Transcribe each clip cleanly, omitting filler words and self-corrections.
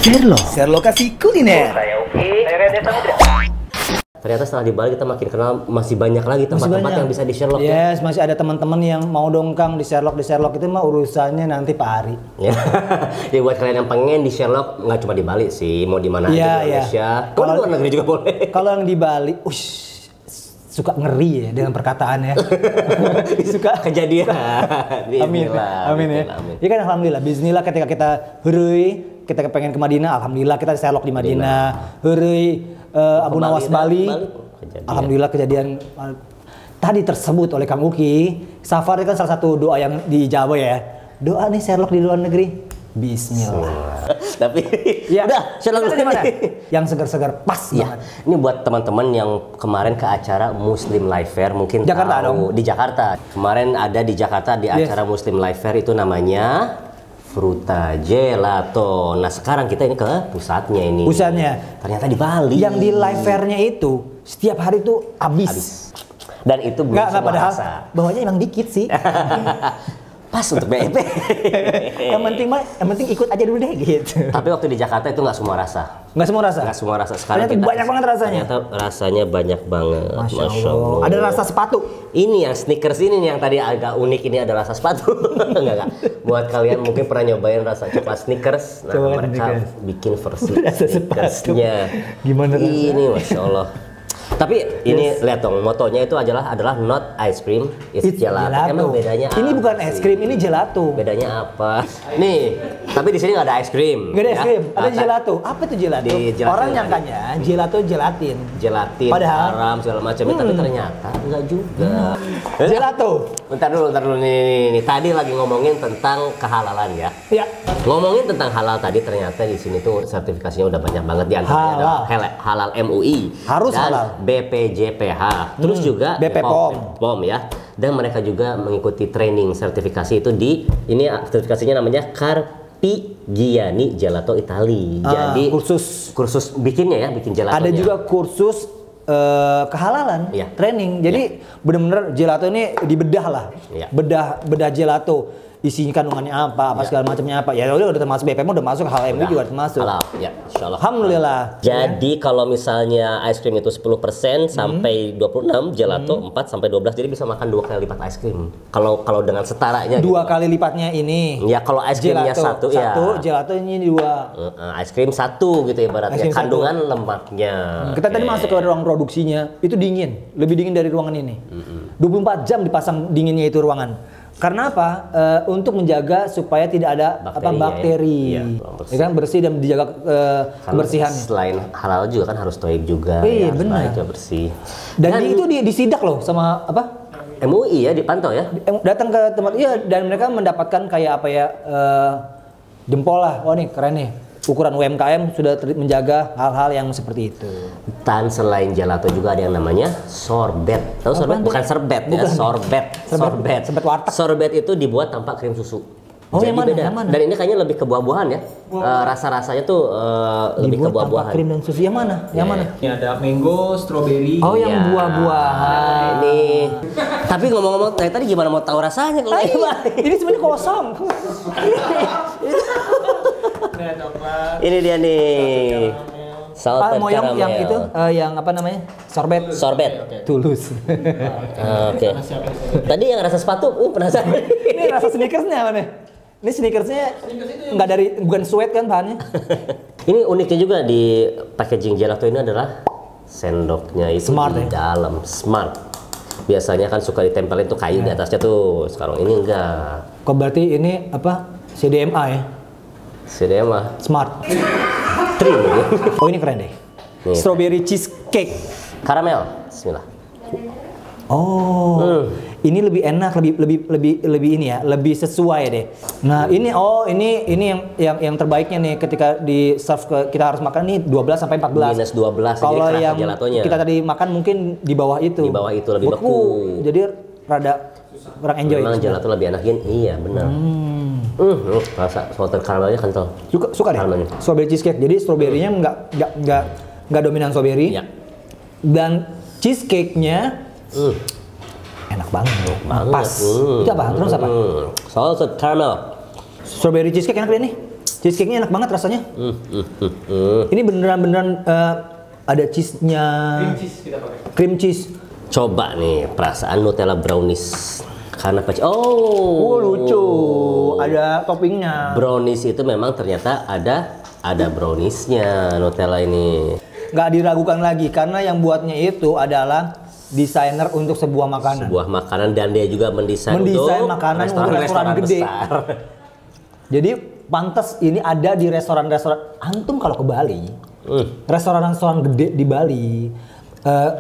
Sherlock kasih kuliner. Ternyata setelah di Bali kita makin kenal, masih banyak lagi tempat-tempat yang bisa di Sherlock. Yes, masih ada teman-teman yang mau dongkang di Sherlock itu mah urusannya nanti Pak Ari. Ya. Jadi buat kalian yang pengen di Sherlock, nggak cuma di Bali sih, mau di mana aja di Indonesia. Kalau di luar negeri juga boleh. Kalau yang di Bali, suka ngeri ya dengan perkataannya. Suka kejadian. Amin ya. Ya kan alhamdulillah, bismillah ketika kita hurui, kita pengen ke Madinah, alhamdulillah kita Sherlock di Madinah. Hurui Abu Nawas Bali. Alhamdulillah kejadian tadi tersebut oleh Kang Uki. Safar itu kan salah satu doa yang dijawab ya. Doa nih Sherlock di luar negeri. Bismillah. Tapi ya udah Sherlock di mana? Yang segar-segar pas ya. banget. Ini buat teman-teman yang kemarin ke acara Muslim Life Fair mungkin Jakarta tahu dong. Di Jakarta. Kemarin ada di Jakarta di acara Muslim Life Fair itu namanya Fruta Gelato. Nah sekarang kita ini ke pusatnya ini. Pusatnya. Ternyata di Bali. Yang di live fair-nya itu setiap hari itu habis. Dan itu belum semua padahal rasa. bawahnya emang dikit sih. Pas untuk BEP. yang penting ikut aja dulu deh gitu. Tapi waktu di Jakarta itu nggak semua rasa. Nggak semua rasa? Nggak semua rasa. Sekarang ternyata banyak banget rasanya. Ternyata rasanya banyak banget. Masya Allah. Ada rasa sepatu. Ini yang sneakers ini nih yang tadi agak unik, ini ada rasa sepatu. enggak. Buat kalian mungkin pernah nyobain rasa coklat sneakers. Nah, Coba mereka bikin versi rasa sneakersnya. Gimana rasanya? Ini Masya Allah. Tapi ini lihat dong, motonya itu adalah not ice cream, it's gelato. Emang bedanya ini apa bukan es krim, ini gelato. Bedanya apa? Nih, tapi di sini nggak ada ice cream. Nggak ada es krim, ada gelato. Apa itu gelato? Orang tadi. nyangkanya gelato gelatin. Gelatin, garam segala macam, tapi ternyata nggak juga. Gelato. Bentar dulu nih. Tadi lagi ngomongin tentang kehalalan ya. Ya. Ngomongin tentang halal tadi, ternyata di sini tuh sertifikasinya udah banyak banget, di antaranya ada halal MUI. Harus dan halal. BPJPH, terus juga BPOM ya, dan mereka juga mengikuti training sertifikasi itu ini sertifikasinya namanya Carpigiani Gelato Italy. Jadi kursus bikinnya ya, bikin gelato. Ada juga kursus kehalalan, training. Jadi benar-benar gelato ini dibedah lah, bedah gelato. Isinya kandungannya apa segala macamnya apa. Ya udah termasuk BPM, udah masuk, halal MUI juga termasuk. Halal, ya, insyaallah. Alhamdulillah. Jadi kalau misalnya ice cream itu 10% sampai 26, gelato 4 sampai 12, jadi bisa makan 2 kali lipat ice cream. Kalau dengan setaranya 2 kali lipatnya ini. Ya kalau ice creamnya satu, gelato ini 2. Ice cream 1 gitu ibaratnya, kandungan lemaknya. Kita tadi masuk ke ruang produksinya, itu dingin, lebih dingin dari ruangan ini. 24 jam dipasang dinginnya itu ruangan. Karena apa? Untuk menjaga supaya tidak ada bakteri. Ya kan, bersih dan dijaga kebersihan. Selain halal juga kan harus toib juga. Iya, benar. Bersih. Dan itu disidak loh sama apa? MUI ya, dipantau ya. Datang ke tempat dan mereka mendapatkan kayak apa ya? Jempol lah. Wah nih keren nih. Ukuran UMKM sudah menjaga hal-hal yang seperti itu. Dan selain gelato juga ada yang namanya sorbet. Tahu sorbet? Bukan serbet ya, sorbet. Serbet warteg. Sorbet itu dibuat tanpa krim susu. Oh, jadi yang mana? beda. Yang mana? Dan ini kayaknya lebih ke buah-buahan ya. Rasa-rasanya tuh lebih ke buah-buahan. Tanpa krim dan susu. Yang mana? Yang mana? Ini ada mango, strawberry. Oh, yang buah-buahan. Ini. Tapi ngomong-ngomong tadi gimana mau tahu rasanya kalau ini sebenarnya kosong. Ini dia nih. Mau yang itu yang apa namanya? Sorbet. Tulus. Oke. Tadi yang rasa sepatu, penasaran. Ini rasa sneakersnya mana? Ini sneakersnya nggak bukan sweat kan bahannya? Ini uniknya juga di packaging gelato ini adalah sendoknya itu smart, di dalam smart. Biasanya kan suka ditempelin tuh kayu di atasnya tuh. Sekarang ini enggak. Kok berarti ini apa? CDMA ya? CDMA. Smart. Trim. Oh ini keren deh. Nih. Strawberry cheesecake. Karamel. Bismillah. Oh. Ini lebih enak, lebih ini ya, lebih sesuai deh. Nah, ini yang terbaiknya nih ketika di serve kita harus makan nih 12 sampai 14. Minus 12. Kalau yang gelatonya kita tadi makan mungkin di bawah itu. Di bawah itu lebih beku. Jadi rada kurang enjoy. Memang gelato lebih enakin. Iya, benar. Rasa salted caramelnya kental. Suka deh. Strawberry cheesecake. Jadi stroberinya nggak dominan strawberry. Iya. Dan cheesecake-nya enak banget loh. Pas. Itu apa? Terus apa? Salted caramel. Strawberry cheesecake enak deh nih. Cheesecake-nya enak banget rasanya. Ini beneran ada cheese-nya. Cream cheese kita pakai. Cream cheese. Coba nih perasaan Nutella brownies. Karena lucu. Ada toppingnya. Brownies itu memang ternyata ada browniesnya Nutella ini. Nggak diragukan lagi karena yang buatnya itu adalah desainer untuk sebuah makanan. Sebuah makanan dan dia juga mendesain untuk makanan untuk restoran gede. Besar. Jadi pantas ini ada di restoran-restoran. Antum kalau ke Bali, restoran-restoran gede di Bali,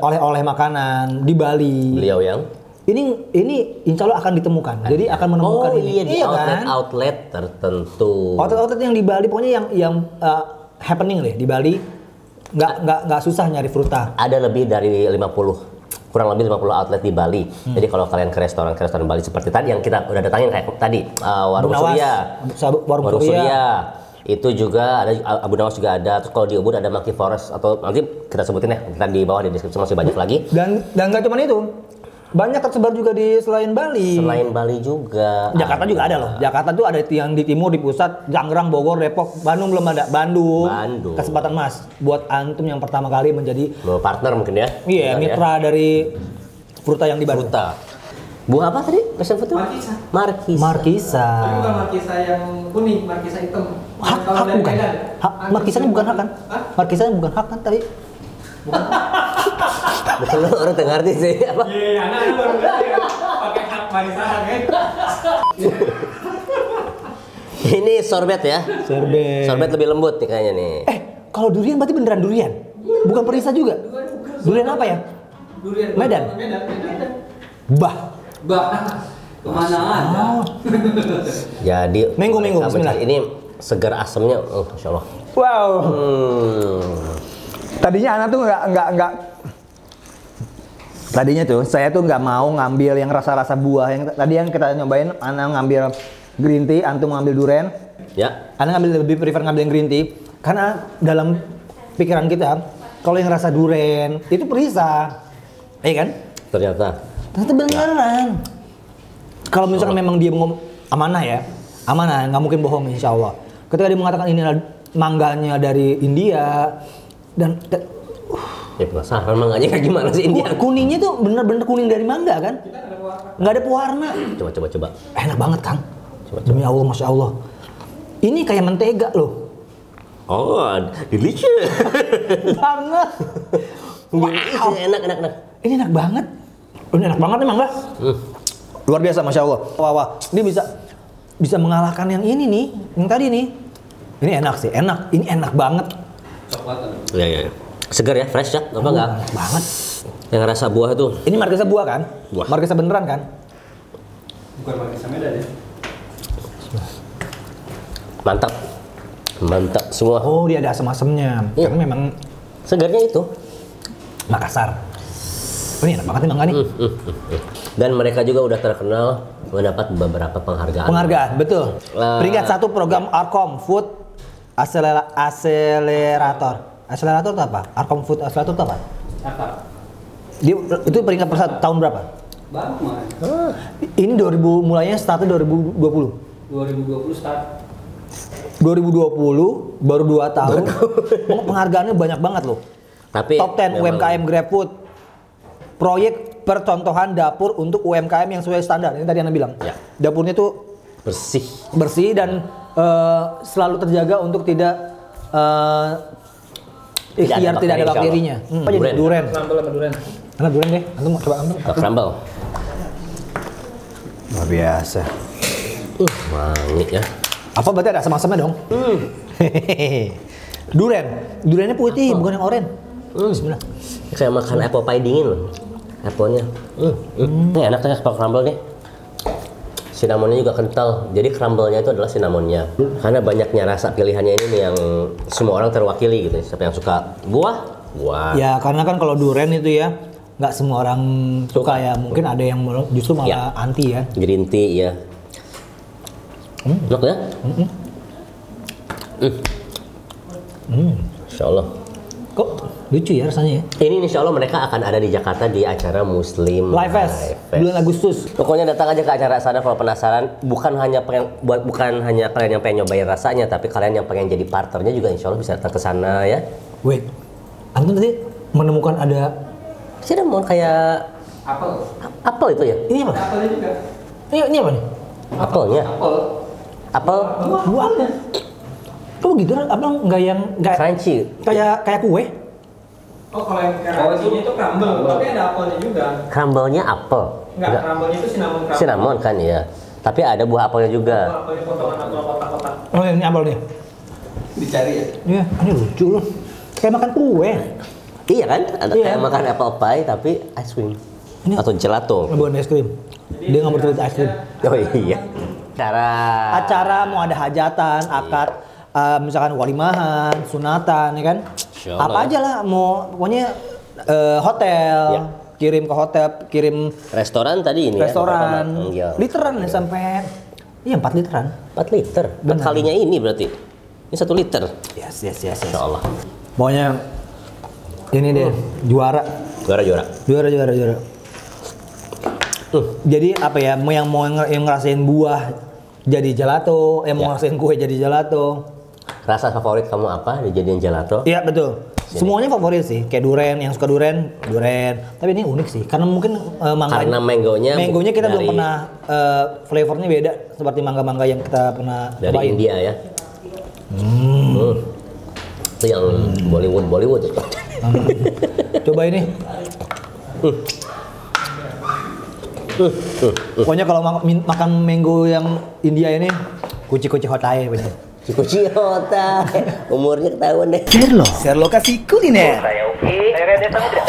oleh-oleh makanan di Bali. Beliau yang ini insya Allah akan ditemukan. Jadi akan menemukan ini. Iya, di outlet tertentu. Outlet yang di Bali pokoknya yang happening deh di Bali. Nggak susah nyari fruta. Ada lebih dari kurang lebih 50 outlet di Bali. Jadi kalau kalian ke restoran Bali seperti tadi yang kita udah datangin kayak tadi Warung Surya. Itu juga ada, Abu Nawas juga ada. Terus kalau di Ubud ada Monkey Forest atau nanti kita sebutin ya, kita di bawah di deskripsi masih banyak lagi. Dan nggak cuma itu. Banyak tersebar juga di selain Bali. Selain Bali juga. Jakarta juga ada loh. Jakarta tuh ada yang di timur, di pusat, Tangerang, Bogor, Depok, Bandung belum ada. Bandung. Kesempatan Mas buat antum yang pertama kali menjadi partner mungkin ya. Iya, mitra dari fruta yang di Bandung. Buah apa tadi? Passion fruit? Markisa. Tapi bukan markisa yang kuning, markisa hitam. Hak bukan. Markisanya bukan hak kan? Markisanya bukan hak kan tadi? Bukan lo orang tengah arti sih apa? Iya, anak baru ngerti ya. Pakai hak marisa kan? Ini sorbet ya? Sorbet lebih lembut nih kayaknya nih. Kalau durian berarti beneran durian? Bukan perisa juga? Durian apa ya? Durian. Medan. Bah. Kemana ada? Jadi Minggu, bismillah. Ini segar asamnya, Masya Allah. Wow. Tadinya Ana tuh nggak. Tadinya tuh saya tuh nggak mau ngambil yang rasa-rasa buah yang tadi yang kita nyobain. Ana ngambil green tea, antum ngambil durian. Ya. Ana lebih prefer ngambil yang green tea karena dalam pikiran kita kalau yang rasa durian itu perisa, iya kan? Ternyata beneran. Kalau misalkan memang dia amanah, nggak mungkin bohong insya Allah. Ketika dia mengatakan ini adalah mangganya dari India dan ya penasaran mangganya kayak gimana sih India? Kuningnya tuh bener-bener kuning dari mangga kan? Nggak ada pewarna. Coba. Enak banget Kang. Demi Allah, Masya Allah. Ini kayak mentega loh. Oh, delicious. Banget. Wow. Enak. Ini enak banget. Ini enak banget emang nggak? Luar biasa, Masya Allah. Wah. Ini bisa mengalahkan yang ini nih, yang tadi nih. Ini enak sih, enak. Ini enak banget. Iya. Segar ya, fresh ya, apa enggak? Enak banget. Yang rasa buah itu. Ini markisa buah kan? Buah. Markisa beneran kan? Bukan markisa Medan ya? Mantap semua. Oh, dia ada asam-asamnya. Iya. Karena memang segarnya itu Makassar. Ini enak banget emang kan nih? Dan mereka juga udah terkenal mendapat beberapa penghargaan. Betul. Peringkat 1 program Arkom Food Accelerator. Accelerator itu apa? Arkom Food Accelerator itu apa? Dia itu peringkat tahun berapa? Baru kemarin. Ini mulainya startnya 2020. 2020 start. 2020 baru 2 tahun. Penghargaannya banyak banget loh. Tapi Top 10 UMKM GrabFood. Proyek percontohan dapur untuk UMKM yang sesuai standar. Ini tadi Anda bilang. Ya. Dapurnya tuh bersih dan selalu terjaga untuk tidak tidak ada bakterinya. Apa jadi durian? Crumble sama durian. Karena durian deh. Antum coba antum. Crumble. Luar biasa. Wangi ya. Apa berarti ada asam-asamnya dong? Duriannya putih, bukan yang oranye. Bismillah. Kayak makan apple pie dingin loh. Apple-nya. Ini enak ya kalau crumble nih. Cinnamonnya juga kental. Jadi crumble-nya itu adalah cinnamonnya. Karena banyaknya rasa pilihannya ini nih yang semua orang terwakili gitu. Siapa yang suka buah? Ya karena kan kalau durian itu ya nggak semua orang suka ya. Mungkin ada yang justru malah anti ya. Green tea ya. Enak ya? Insya Allah. Kok lucu ya rasanya ya? Ini insya Allah mereka akan ada di Jakarta di acara Muslim Live Fest bulan Agustus. Pokoknya datang aja ke acara sana kalau penasaran. Bukan hanya kalian yang pengen nyobain rasanya, tapi kalian yang pengen jadi partnernya juga insya Allah bisa datang ke sana ya. Wait, Anton tadi menemukan ada cinnamon kayak apel itu ya? ini apa? Apelnya juga. Ini apa nih? Apelnya? Apel? Buah apel. Tuh gitu kan, abang nggak Crunchy. kayak kue. Oh, kalau yang crunchy-nya itu crumble, tapi ada apelnya juga. Crumble-nya apel? Enggak, crumble-nya itu cinnamon crumble. Cinnamon kan ya. Tapi ada buah apelnya juga. Apelnya potongan apel kotak-kotak. Oh ini apel nih. Dicari ya? Iya, ini lucu loh. Kayak makan kue. Iya kan? Ada Iya. kayak makan apple pie tapi ice cream. Ini Atau gelato. bukan es krim. Dia nggak bercerita es krim. Oh iya. Acara mau ada hajatan, akad, misalkan walimahan, sunatan, ya kan? Insya Allah. Apa aja lah, mau pokoknya hotel, Ya. kirim ke hotel, kirim Restoran tadi ini restoran, ya. literan nih sampai, iya 4 literan. 4 liter. 4 kalinya ini berarti. Ini 1 liter. Yes. Insya Allah. Pokoknya ini deh juara. Juara. Jadi apa ya, yang ngerasain buah jadi gelato, yang mau Ya. ngerasain kue jadi gelato. Rasa favorit kamu apa dijadiin gelato? Iya betul. Semuanya favorit sih, kayak durian, yang suka durian. Tapi ini unik sih, karena mungkin Karena manggonya kita belum dari- pernah flavornya beda seperti mangga-mangga yang kita pernah Dari cobain. India ya. Itu yang Bollywood. Coba ini. Pokoknya kalau makan mango yang India ini, kuci-kuci hotai bener. Kuci otak. Umurnya ketahuan deh. Serlo kasih kuliner. Saya Uki. Saya Rede Samudra.